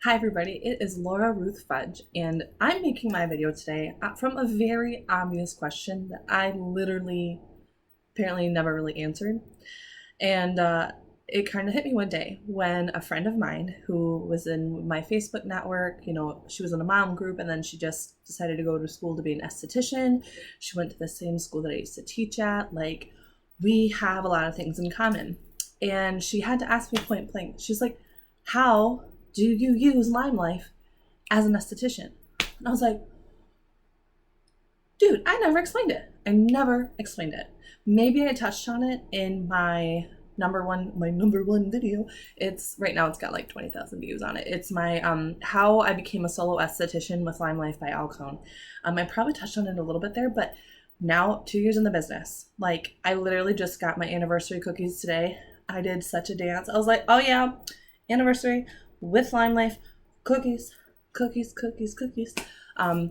Hi everybody, it is Laura Ruth Fudge, and I'm making my video today from a very obvious question that I literally apparently never really answered. And it kind of hit me one day when a friend of mine who was in my Facebook network, she was in a mom group and then she just decided to go to school to be an esthetician. She went to the same school that I used to teach at. Like, we have a lot of things in common. And she had to ask me point blank. She's like, how do you use LimeLife as an esthetician? And I was like, dude, I never explained it. I never explained it. Maybe I touched on it in my number one video. It's right now, it's got like 20,000 views on it. It's my how I became a solo esthetician with LimeLife by Alcone. I probably touched on it a little bit there, but now 2 years in the business, like, I literally just got my anniversary cookies today. I did such a dance. I was like, oh yeah, anniversary with LimeLife, cookies, cookies, cookies, cookies. 2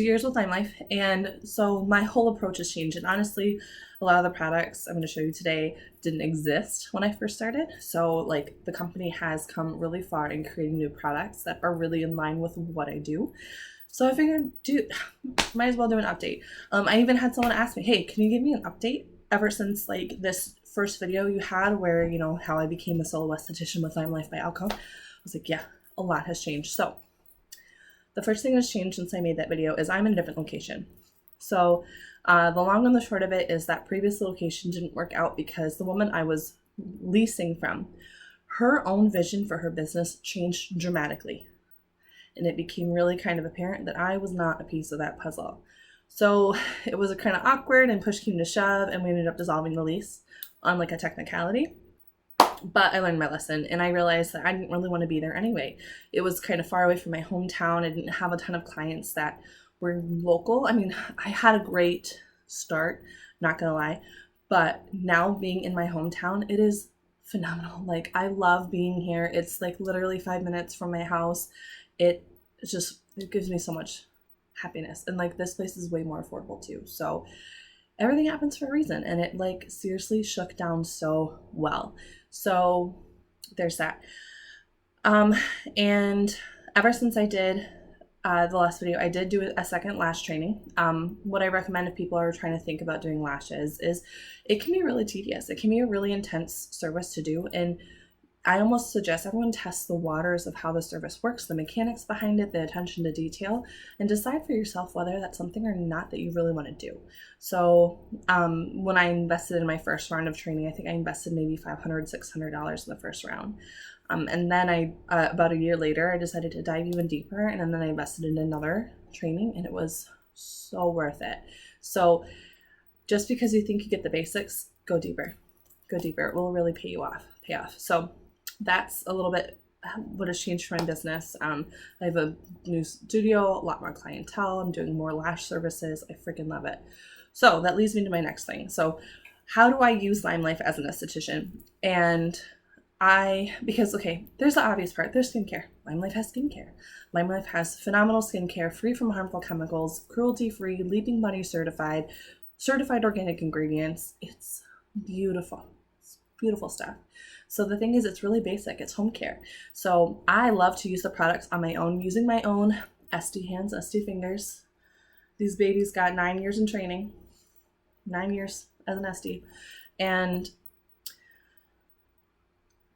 years with LimeLife, and so my whole approach has changed. And honestly, a lot of the products I'm going to show you today didn't exist when I first started. So like, the company has come really far in creating new products that are really in line with what I do. So I figured, dude, might as well do an update. I even had someone ask me, hey, can you give me an update ever since like this first video you had where, how I became a solo esthetician with LimeLife by Alcone? I was like, yeah, a lot has changed. So the first thing that's changed since I made that video is I'm in a different location. So the long and the short of it is that previous location didn't work out because the woman I was leasing from, her own vision for her business changed dramatically. And it became really kind of apparent that I was not a piece of that puzzle. So it was a kind of awkward, and push came to shove, and we ended up dissolving the lease on like a technicality. But I learned my lesson, and I realized that I didn't really want to be there anyway. It was kind of far away from my hometown. I didn't have a ton of clients that were local. I mean, I had a great start, not gonna lie, but now being in my hometown, it is phenomenal. Like, I love being here. It's like literally 5 minutes from my house. It gives me so much happiness, and like, this place is way more affordable too. So everything happens for a reason, and it like seriously shook down so well. So there's that. And ever since I did the last video, I did do a second lash training. What I recommend if people are trying to think about doing lashes is it can be really tedious. It can be a really intense service to do, and I almost suggest everyone test the waters of how the service works, the mechanics behind it, the attention to detail, and decide for yourself whether that's something or not that you really want to do. So when I invested in my first round of training, I think I invested maybe $500, $600 in the first round. And then about a year later, I decided to dive even deeper, and then I invested in another training, and it was so worth it. So just because you think you get the basics, go deeper. Go deeper. It will really pay off. So that's a little bit what has changed for my business. I have a new studio, a lot more clientele. I'm doing more lash services. I freaking love it. So that leads me to my next thing. So how do I use LimeLife as an esthetician? And because there's the obvious part. There's skincare. LimeLife has skincare. LimeLife has phenomenal skincare, free from harmful chemicals, cruelty-free, Leaping Bunny certified organic ingredients. It's beautiful. It's beautiful stuff. So the thing is, it's really basic. It's home care. So I love to use the products on my own, using my own Esthi hands, Esthi fingers. These babies got 9 years in training, 9 years as an Esthi. And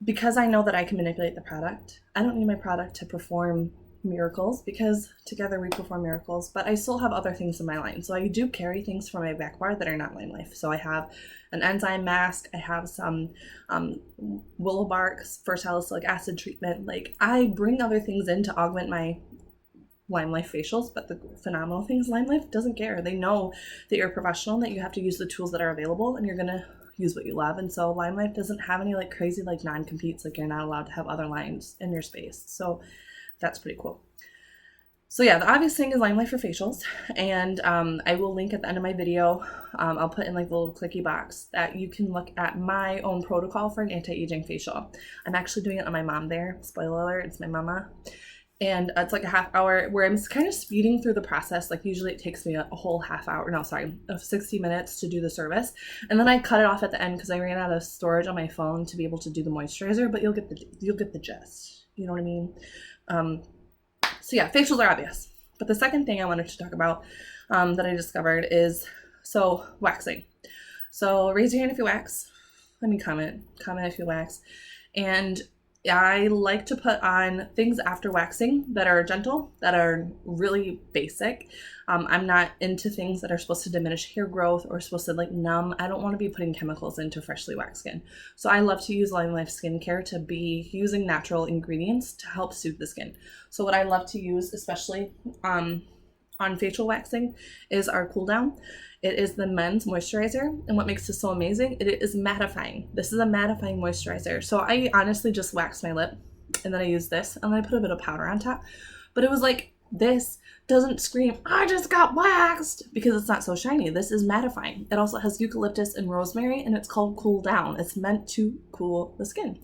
because I know that I can manipulate the product, I don't need my product to perform miracles, because together we perform miracles, but I still have other things in my line. So I do carry things from my back bar that are not LimeLife. So I have an enzyme mask, I have some willow bark for salicylic acid treatment. Like, I bring other things in to augment my LimeLife facials, but the phenomenal thing is LimeLife doesn't care. They know that you're a professional, that you have to use the tools that are available, and you're gonna use what you love. And so LimeLife doesn't have any like crazy like non-competes, like you're not allowed to have other lines in your space. So that's pretty cool. So yeah, the obvious thing is LimeLife for facials, and I will link at the end of my video. I'll put in like the little clicky box that you can look at my own protocol for an anti-aging facial. I'm actually doing it on my mom there. Spoiler alert, it's my mama. And it's like a half hour where I'm kind of speeding through the process. Like, usually it takes me a whole half hour, of 60 minutes to do the service. And then I cut it off at the end because I ran out of storage on my phone to be able to do the moisturizer, but you'll get the gist. You know what I mean? So yeah, facials are obvious. But the second thing I wanted to talk about that I discovered is waxing. So raise your hand if you wax. Let me comment if you wax. And I like to put on things after waxing that are gentle, that are really basic. I'm not into things that are supposed to diminish hair growth or supposed to like numb. I don't want to be putting chemicals into freshly waxed skin. So I love to use LimeLife skincare to be using natural ingredients to help soothe the skin. So what I love to use, especially on facial waxing, is our cool down. It is the men's moisturizer, and what makes this so amazing, it is mattifying. This is a mattifying moisturizer. So I honestly just waxed my lip, and then I used this, and then I put a bit of powder on top. But it was like, this doesn't scream, I just got waxed, because it's not so shiny. This is mattifying. It also has eucalyptus and rosemary, and it's called Cool Down. It's meant to cool the skin.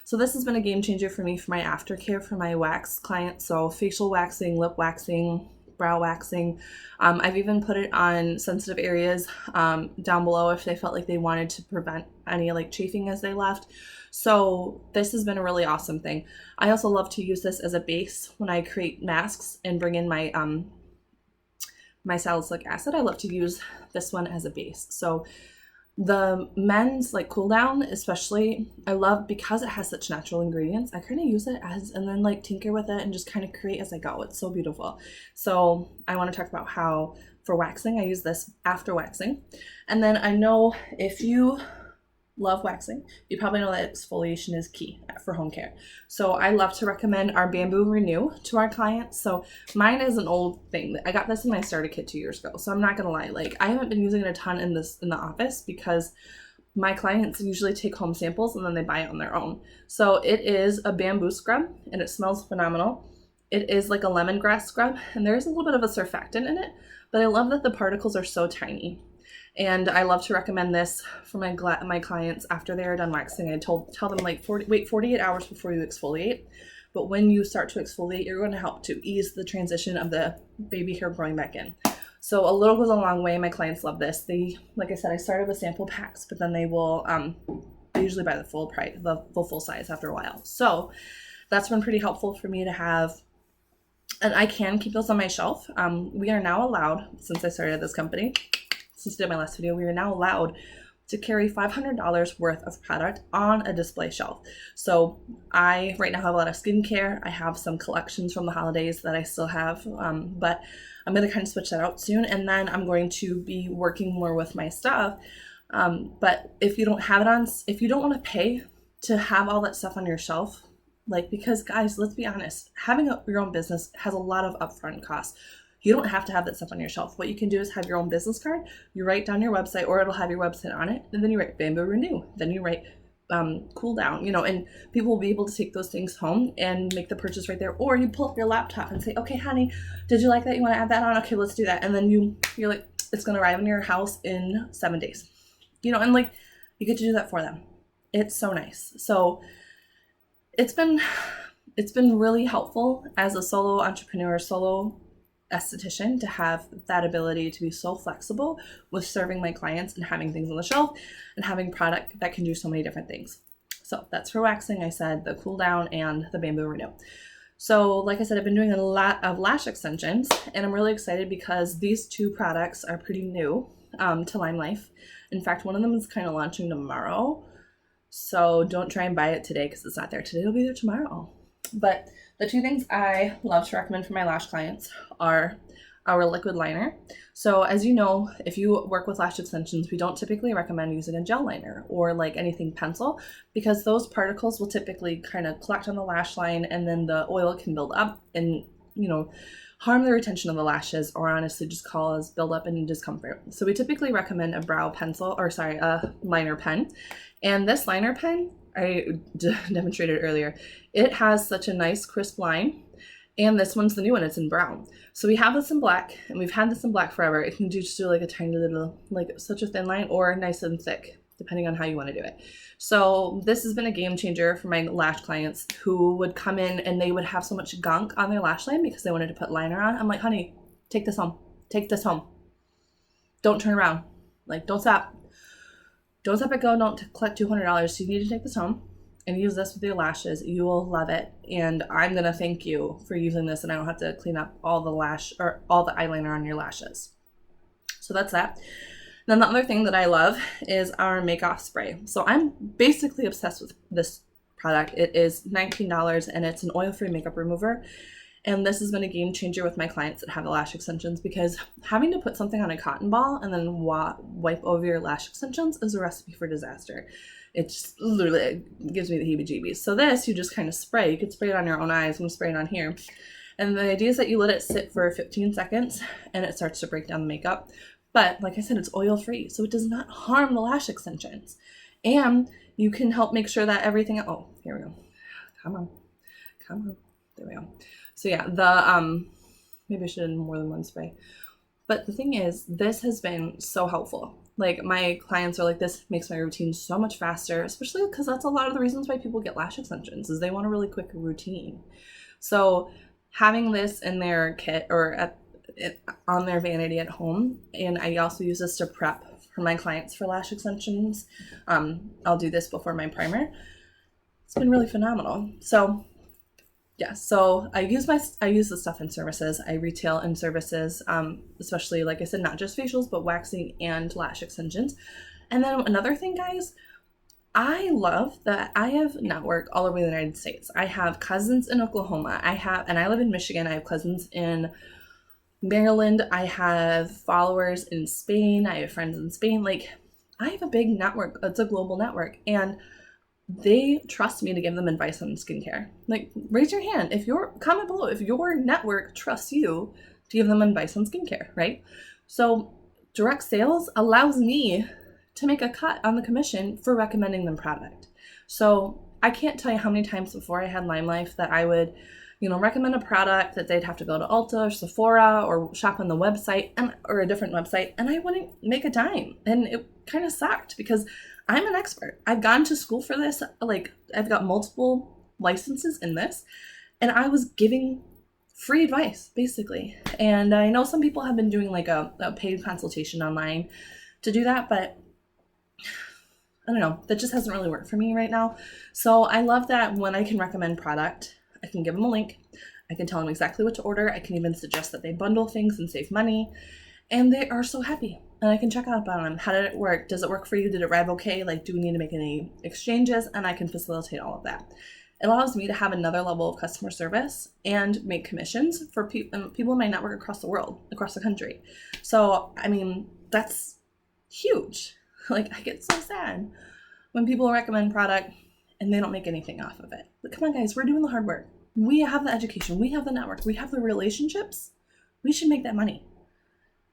So this has been a game changer for me for my aftercare for my wax clients. So facial waxing, lip waxing, brow waxing. I've even put it on sensitive areas down below if they felt like they wanted to prevent any like chafing as they left. So this has been a really awesome thing. I also love to use this as a base when I create masks and bring in my my salicylic acid. I love to use this one as a base. So the men's like cool down, especially, I love because it has such natural ingredients. I kind of use it as, and then like tinker with it and just kind of create as I go. It's so beautiful. So I want to talk about how for waxing, I use this after waxing. And then I know if you love waxing, you probably know that exfoliation is key for home care. So I love to recommend our Bamboo Renew to our clients. So mine is an old thing. I got this in my starter kit 2 years ago. So I'm not gonna lie, like I haven't been using it a ton in the office because my clients usually take home samples and then they buy it on their own. So it is a bamboo scrub and it smells phenomenal. It is like a lemongrass scrub and there's a little bit of a surfactant in it, but I love that the particles are so tiny. And I love to recommend this for my clients after they are done waxing. I tell them like wait 48 hours before you exfoliate. But when you start to exfoliate, you're going to help to ease the transition of the baby hair growing back in. So a little goes a long way. My clients love this. They, like I said, I started with sample packs, but then they will they usually buy the full price, the full size after a while. So that's been pretty helpful for me to have. And I can keep those on my shelf. We are now allowed, since I started this company, since I did my last video, we are now allowed to carry $500 worth of product on a display shelf. So I right now have a lot of skincare. I have some collections from the holidays that I still have, but I'm going to kind of switch that out soon. And then I'm going to be working more with my stuff. But if you don't have it on, if you don't want to pay to have all that stuff on your shelf, like, because guys, let's be honest, having your own business has a lot of upfront costs. You don't have to have that stuff on your shelf. What you can do is have your own business card. You write down your website, or it'll have your website on it. And then you write Bamboo Renew. Then you write Cool Down, and people will be able to take those things home and make the purchase right there. Or you pull up your laptop and say, okay, honey, did you like that? You want to add that on? Okay, let's do that. And then you're like, it's going to arrive in your house in 7 days, and like you get to do that for them. It's so nice. So it's been really helpful as a solo entrepreneur, solo esthetician, to have that ability to be so flexible with serving my clients and having things on the shelf and having product that can do so many different things. So that's for waxing. I said the Cool Down and the Bamboo Renew. So like I said, I've been doing a lot of lash extensions, and I'm really excited because these two products are pretty new to LimeLife. In fact, one of them is kind of launching tomorrow. So don't try and buy it today because it's not there today. It'll be there tomorrow. But the two things I love to recommend for my lash clients are our liquid liner. So as you know, if you work with lash extensions, we don't typically recommend using a gel liner or like anything pencil, because those particles will typically kind of collect on the lash line, and then the oil can build up and, harm the retention of the lashes, or honestly just cause buildup and discomfort. So we typically recommend a liner pen. And this liner pen, I demonstrated earlier, it has such a nice crisp line, and this one's the new one, it's in brown. So we have this in black, and we've had this in black forever. It can just do like a tiny little, like such a thin line, or nice and thick, depending on how you want to do it. So this has been a game changer for my lash clients who would come in and they would have so much gunk on their lash line because they wanted to put liner on. I'm like, honey, take this home. Take this home. Don't turn around. Like, don't stop. Don't stop it, go. Don't collect $200. You need to take this home and use this with your lashes. You will love it. And I'm going to thank you for using this, and I don't have to clean up all the eyeliner on your lashes. So that's that. Then the other thing that I love is our make-off spray. So I'm basically obsessed with this product. It is $19 and it's an oil-free makeup remover. And this has been a game changer with my clients that have lash extensions, because having to put something on a cotton ball and then wipe over your lash extensions is a recipe for disaster. It just literally gives me the heebie-jeebies. So this, you just kind of spray. You could spray it on your own eyes. I'm going to spray it on here. And the idea is that you let it sit for 15 seconds and it starts to break down the makeup. But like I said, it's oil-free, so it does not harm the lash extensions. And you can help make sure that everything, oh, here we go. Come on. There we go. So yeah, maybe I should have more than one spray. But the thing is, this has been so helpful. Like, my clients are like, this makes my routine so much faster, especially because that's a lot of the reasons why people get lash extensions, is they want a really quick routine. So having this in their kit or on their vanity at home, and I also use this to prep for my clients for lash extensions. I'll do this before my primer. It's been really phenomenal. So yeah, so I use the stuff in services. I retail in services, especially, like I said, not just facials, but waxing and lash extensions. And then another thing, guys, I love that I have network all over the United States. I have cousins in Oklahoma. And I live in Michigan. I have cousins in Maryland. I have followers in Spain. I have friends in Spain. Like, I have a big network. It's a global network. And they trust me to give them advice on skincare. Like, raise your hand. Comment below if your network trusts you to give them advice on skincare, right? So direct sales allows me to make a cut on the commission for recommending them product. So I can't tell you how many times before I had LimeLife that I would, recommend a product that they'd have to go to Ulta or Sephora or shop on the website or a different website, and I wouldn't make a dime. And it kind of sucked because I'm an expert. I've gone to school for this. Like, I've got multiple licenses in this, and I was giving free advice, basically. And I know some people have been doing like a paid consultation online to do that, but I don't know. That just hasn't really worked for me right now. So I love that when I can recommend product, I can give them a link. I can tell them exactly what to order. I can even suggest that they bundle things and save money. And they are so happy. And I can check out on them. How did it work? Does it work for you? Did it arrive okay? Like, do we need to make any exchanges? And I can facilitate all of that. It allows me to have another level of customer service and make commissions for people in my network across the world, across the country. So, I mean, that's huge. Like, I get so sad when people recommend product and they don't make anything off of it. But come on, guys, we're doing the hard work. We have the education. We have the network. We have the relationships. We should make that money.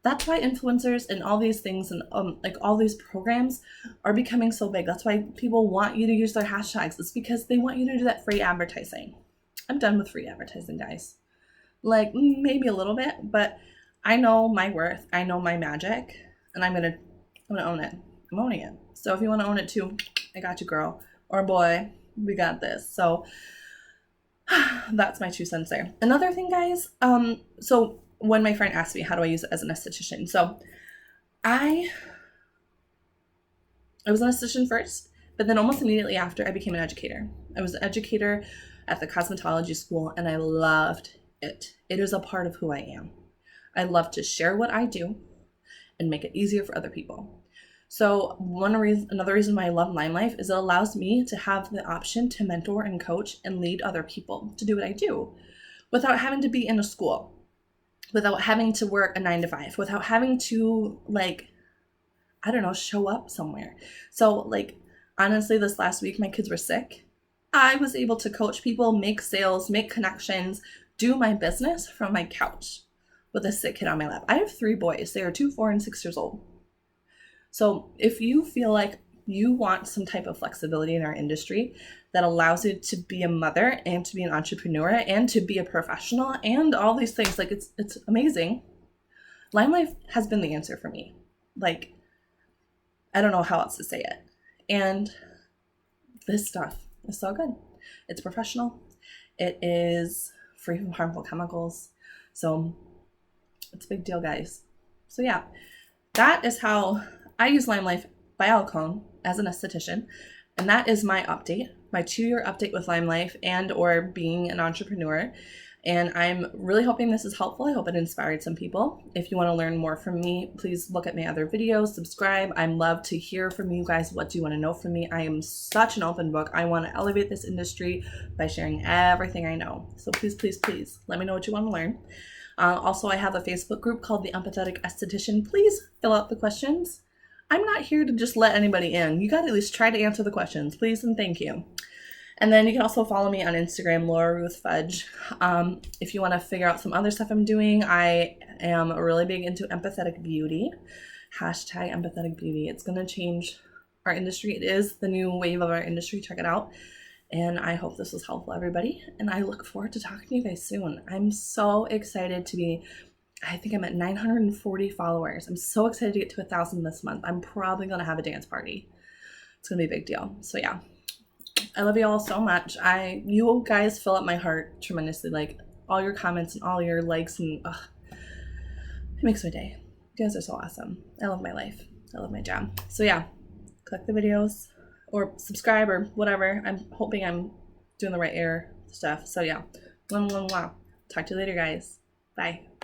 That's why influencers and all these things and like all these programs are becoming so big. That's why people want you to use their hashtags. It's because they want you to do that free advertising. I'm done with free advertising, guys. Like, maybe a little bit, but I know my worth. I know my magic, and I'm gonna own it. I'm owning it. So if you want to own it too, I got you, girl or boy. We got this. So that's my 2 cents there. Another thing, guys. So when my friend asked me, how do I use it as an esthetician? So I was an esthetician first, but then almost immediately after I became an educator. I was an educator at the cosmetology school, and I loved it. It is a part of who I am. I love to share what I do and make it easier for other people. So another reason why I love LimeLife is it allows me to have the option to mentor and coach and lead other people to do what I do without having to be in a school, without having to work a 9 to 5, without having to, like, I don't know, show up somewhere. So, like, honestly, this last week, my kids were sick. I was able to coach people, make sales, make connections, do my business from my couch with a sick kid on my lap. I have 3 boys. They are 2, 4, and 6 years old. So if you feel like you want some type of flexibility in our industry that allows you to be a mother and to be an entrepreneur and to be a professional and all these things, like, it's amazing. LimeLife has been the answer for me. Like, I don't know how else to say it. And this stuff is so good. It's professional. It is free from harmful chemicals. So it's a big deal, guys. So yeah, that is how I use LimeLife by Alcone as an esthetician. And that is my update my 2-year update with LimeLife and or being an entrepreneur. And I'm really hoping this is helpful. I hope it inspired some people. If you want to learn more from me, please look at my other videos, subscribe. I'd love to hear from you guys. What do you want to know from me? I am such an open book. I want to elevate this industry by sharing everything I know. So please, please, please let me know what you want to learn. Also, I have a Facebook group called the Empathetic Esthetician. Please fill out the questions. I'm not here to just let anybody in. You got to at least try to answer the questions, please and thank you. And then you can also follow me on Instagram, Laura Ruth Fudge. If you want to figure out some other stuff I'm doing, I am really big into empathetic beauty. Hashtag empathetic beauty. It's going to change our industry. It is the new wave of our industry. Check it out. And I hope this was helpful, everybody. And I look forward to talking to you guys soon. I'm so excited to be, I think I'm at 940 followers. I'm so excited to get to 1,000 this month. I'm probably going to have a dance party. It's going to be a big deal. So yeah. I love you all so much. You guys fill up my heart tremendously. Like all your comments and all your likes and it makes my day. You guys are so awesome. I love my life. I love my job. So yeah, click the videos or subscribe or whatever. I'm hoping I'm doing the right air stuff. So yeah, talk to you later, guys. Bye.